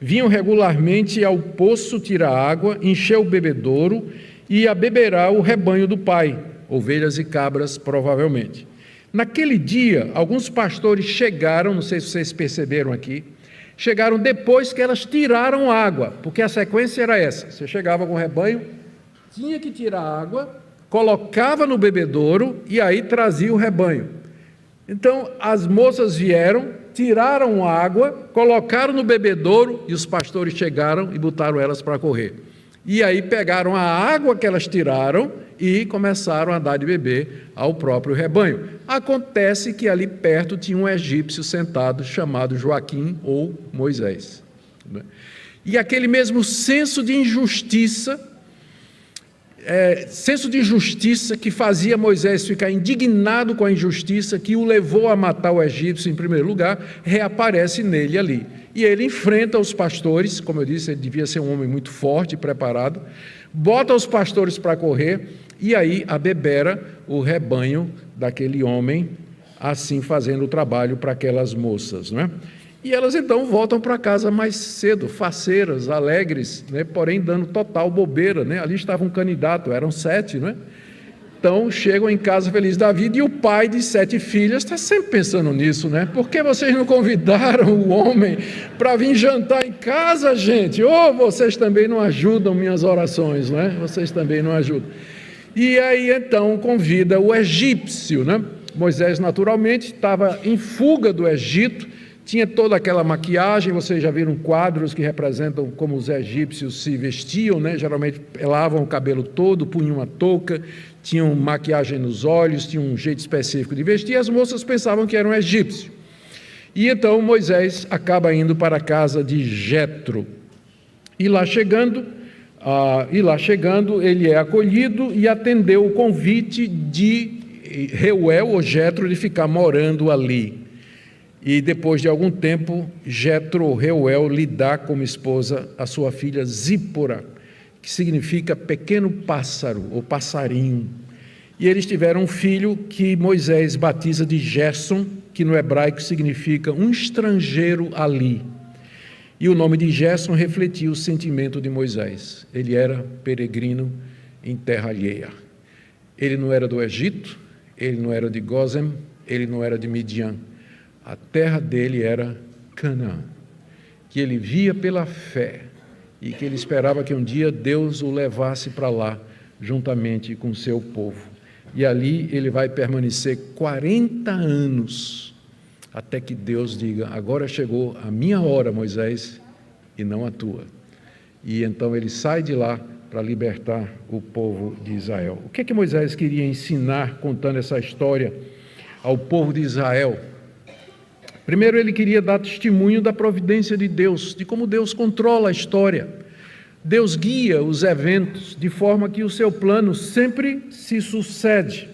vinham regularmente ao poço tirar água, encher o bebedouro e abeberar o rebanho do pai, ovelhas e cabras, provavelmente. Naquele dia, alguns pastores chegaram, não sei se vocês perceberam aqui, chegaram depois que elas tiraram água, porque a sequência era essa: você chegava com o rebanho, tinha que tirar água, colocava no bebedouro e aí trazia o rebanho. Então as moças vieram, tiraram água, colocaram no bebedouro e os pastores chegaram e botaram elas para correr. E aí pegaram a água que elas tiraram e começaram a dar de beber ao próprio rebanho. Acontece que ali perto tinha um egípcio sentado chamado Joaquim ou Moisés. E aquele mesmo senso de injustiça que fazia Moisés ficar indignado com a injustiça que o levou a matar o egípcio em primeiro lugar, reaparece nele ali. E ele enfrenta os pastores, como eu disse, ele devia ser um homem muito forte e preparado, bota os pastores para correr e aí abebera o rebanho daquele homem, assim fazendo o trabalho para aquelas moças, não é? E elas então voltam para casa mais cedo, faceiras, alegres, né? Porém dando total bobeira, né? Ali estava um candidato, eram 7, não é? Então chegam em casa felizes da vida e o pai de 7 filhas está sempre pensando nisso, né? Por que vocês não convidaram o homem para vir jantar em casa, gente? Ou vocês também não ajudam minhas orações, né? Vocês também não ajudam. E aí então convida o egípcio, né? Moisés naturalmente estava em fuga do Egito, tinha toda aquela maquiagem, vocês já viram quadros que representam como os egípcios se vestiam, né? Geralmente pelavam o cabelo todo, punham uma touca, tinham maquiagem nos olhos, tinham um jeito específico de vestir, e as moças pensavam que eram egípcios. E então Moisés acaba indo para a casa de Jetro. E lá chegando, ele é acolhido e atendeu o convite de Reuel ou Jetro de ficar morando ali. E depois de algum tempo, Jetro ou Reuel lhe dá como esposa a sua filha Zípora, que significa pequeno pássaro ou passarinho. E eles tiveram um filho que Moisés batiza de Gerson, que no hebraico significa um estrangeiro ali. E o nome de Gerson refletia o sentimento de Moisés. Ele era peregrino em terra alheia. Ele não era do Egito, ele não era de Gósem, ele não era de Midian. A terra dele era Canaã, que ele via pela fé e que ele esperava que um dia Deus o levasse para lá, juntamente com seu povo. E ali ele vai permanecer 40 anos, até que Deus diga: agora chegou a minha hora, Moisés, e não a tua. E então ele sai de lá para libertar o povo de Israel. O que é que Moisés queria ensinar contando essa história ao povo de Israel? Primeiro, ele queria dar testemunho da providência de Deus, de como Deus controla a história. Deus guia os eventos de forma que o seu plano sempre se sucede.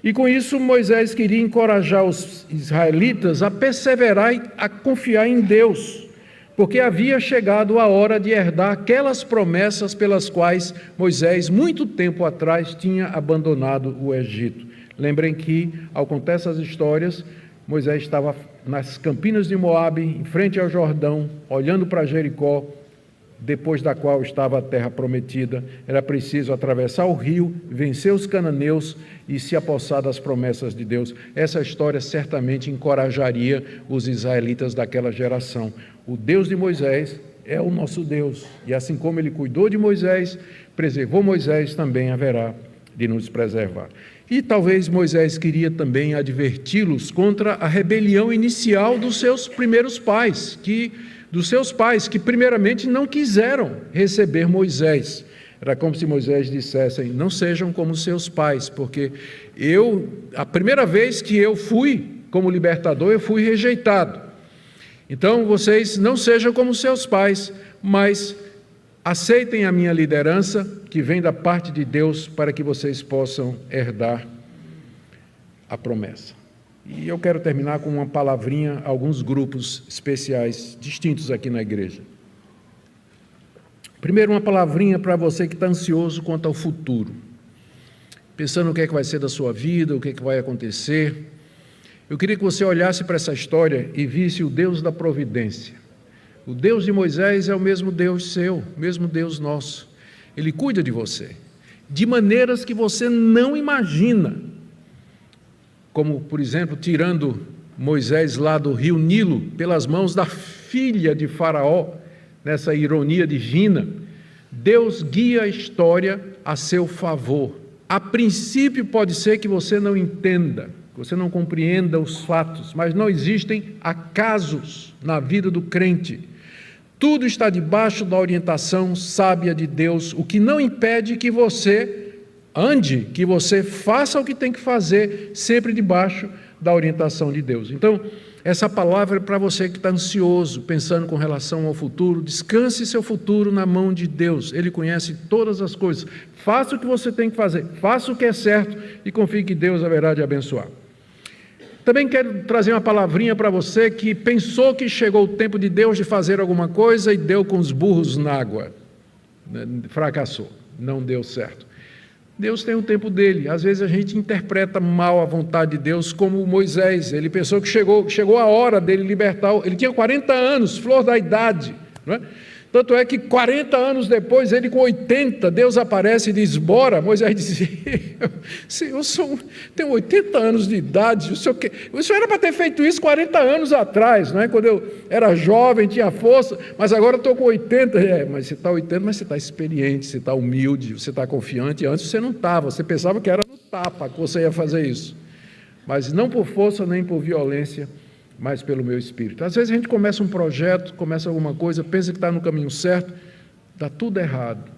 E com isso, Moisés queria encorajar os israelitas a perseverar e a confiar em Deus, porque havia chegado a hora de herdar aquelas promessas pelas quais Moisés, muito tempo atrás, tinha abandonado o Egito. Lembrem que, ao contar essas histórias, Moisés estava nas campinas de Moabe, em frente ao Jordão, olhando para Jericó, depois da qual estava a terra prometida. Era preciso atravessar o rio, vencer os cananeus e se apossar das promessas de Deus. Essa história certamente encorajaria os israelitas daquela geração. O Deus de Moisés é o nosso Deus, e assim como ele cuidou de Moisés, preservou Moisés, também haverá de nos preservar. E talvez Moisés queria também adverti-los contra a rebelião inicial dos seus primeiros pais, que primeiramente não quiseram receber Moisés. Era como se Moisés dissesse: não sejam como seus pais, porque a primeira vez que eu fui como libertador, eu fui rejeitado. Então vocês não sejam como seus pais, mas aceitem a minha liderança, que vem da parte de Deus, para que vocês possam herdar a promessa. E eu quero terminar com uma palavrinha a alguns grupos especiais, distintos aqui na igreja. Primeiro, uma palavrinha para você que está ansioso quanto ao futuro, pensando o que é que vai ser da sua vida, o que é que vai acontecer. Eu queria que você olhasse para essa história e visse o Deus da providência. O Deus de Moisés é o mesmo Deus seu, o mesmo Deus nosso. Ele cuida de você, de maneiras que você não imagina. Como, por exemplo, tirando Moisés lá do rio Nilo, pelas mãos da filha de Faraó, nessa ironia divina. Deus guia a história a seu favor. A princípio pode ser que você não entenda, que você não compreenda os fatos, mas não existem acasos na vida do crente. Tudo está debaixo da orientação sábia de Deus, o que não impede que você ande, que você faça o que tem que fazer, sempre debaixo da orientação de Deus. Então, essa palavra é para você que está ansioso, pensando com relação ao futuro. Descanse seu futuro na mão de Deus. Ele conhece todas as coisas. Faça o que você tem que fazer, faça o que é certo e confie que Deus haverá de abençoar. Também quero trazer uma palavrinha para você que pensou que chegou o tempo de Deus de fazer alguma coisa e deu com os burros na água. Fracassou, não deu certo. Deus tem o tempo dele. Às vezes a gente interpreta mal a vontade de Deus, como Moisés. Ele pensou que chegou a hora dele libertar. Ele tinha 40 anos, flor da idade, não é? Tanto é que 40 anos depois, ele com 80, Deus aparece e diz, bora. Moisés disse, eu tenho 80 anos de idade, o senhor era para ter feito isso 40 anos atrás, não é? Quando eu era jovem, tinha força, mas agora estou com 80. Mas você está 80, mas você está experiente, você está humilde, você está confiante. Antes você não estava, você pensava que era no tapa que você ia fazer isso. Mas não por força nem por violência, mas pelo meu espírito. Às vezes a gente começa um projeto, começa alguma coisa, pensa que está no caminho certo, está tudo errado.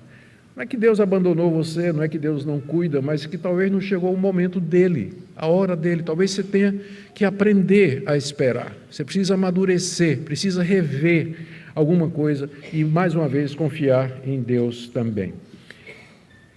Não é que Deus abandonou você, não é que Deus não cuida, mas que talvez não chegou o momento dele, a hora dele. Talvez você tenha que aprender a esperar. Você precisa amadurecer, precisa rever alguma coisa e, mais uma vez, confiar em Deus também.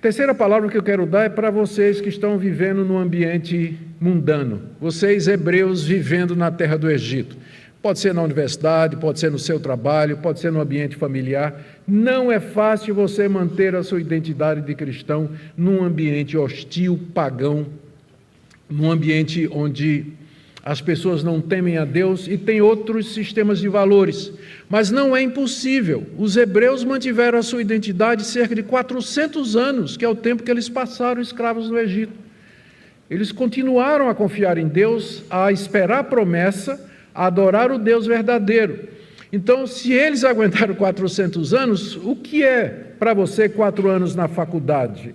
Terceira palavra que eu quero dar é para vocês que estão vivendo num ambiente mundano. Vocês, hebreus, vivendo na terra do Egito. Pode ser na universidade, pode ser no seu trabalho, pode ser no ambiente familiar. Não é fácil você manter a sua identidade de cristão num ambiente hostil, pagão, num ambiente onde as pessoas não temem a Deus e tem outros sistemas de valores. Mas não é impossível. Os hebreus mantiveram a sua identidade cerca de 400 anos, que é o tempo que eles passaram escravos no Egito. Eles continuaram a confiar em Deus, a esperar a promessa, a adorar o Deus verdadeiro. Então, se eles aguentaram 400 anos, o que é para você 4 anos na faculdade?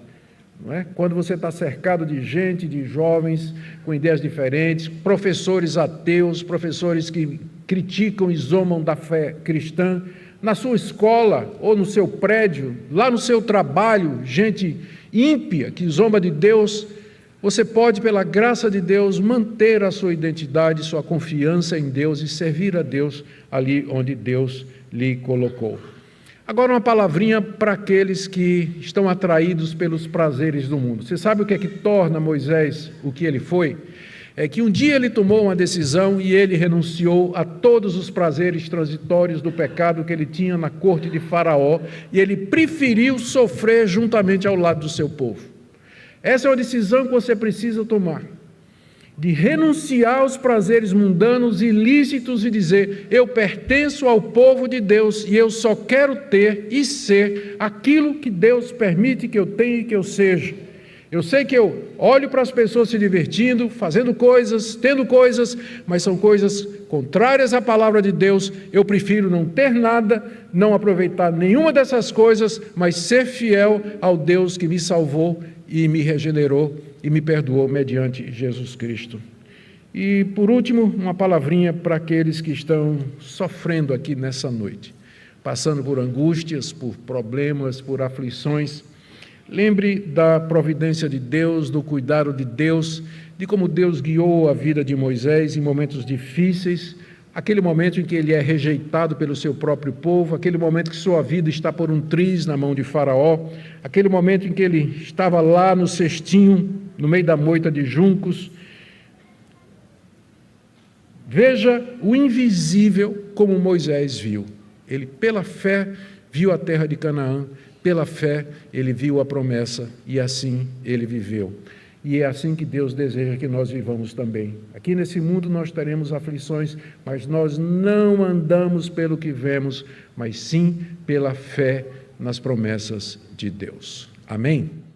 Não é? Quando você está cercado de gente, de jovens com ideias diferentes, professores ateus, professores que criticam e zombam da fé cristã, na sua escola ou no seu prédio, lá no seu trabalho, gente ímpia que zomba de Deus, você pode, pela graça de Deus, manter a sua identidade, sua confiança em Deus e servir a Deus ali onde Deus lhe colocou. Agora uma palavrinha para aqueles que estão atraídos pelos prazeres do mundo. Você sabe o que é que torna Moisés o que ele foi? É que um dia ele tomou uma decisão e ele renunciou a todos os prazeres transitórios do pecado que ele tinha na corte de Faraó e ele preferiu sofrer juntamente ao lado do seu povo. Essa é uma decisão que você precisa tomar, de renunciar aos prazeres mundanos ilícitos e dizer, eu pertenço ao povo de Deus e eu só quero ter e ser aquilo que Deus permite que eu tenha e que eu seja. Eu sei que eu olho para as pessoas se divertindo, fazendo coisas, tendo coisas, mas são coisas contrárias à palavra de Deus. Eu prefiro não ter nada, não aproveitar nenhuma dessas coisas, mas ser fiel ao Deus que me salvou e me regenerou e me perdoou mediante Jesus Cristo. E, por último, uma palavrinha para aqueles que estão sofrendo aqui nessa noite, passando por angústias, por problemas, por aflições. Lembre da providência de Deus, do cuidado de Deus, de como Deus guiou a vida de Moisés em momentos difíceis, aquele momento em que ele é rejeitado pelo seu próprio povo, aquele momento que sua vida está por um triz na mão de Faraó, aquele momento em que ele estava lá no cestinho, no meio da moita de juncos. Veja o invisível como Moisés viu. Ele, pela fé, viu a terra de Canaã, pela fé, ele viu a promessa e assim ele viveu. e é assim que Deus deseja que nós vivamos também. Aqui nesse mundo nós teremos aflições, mas nós não andamos pelo que vemos, mas sim pela fé nas promessas de Deus. Amém?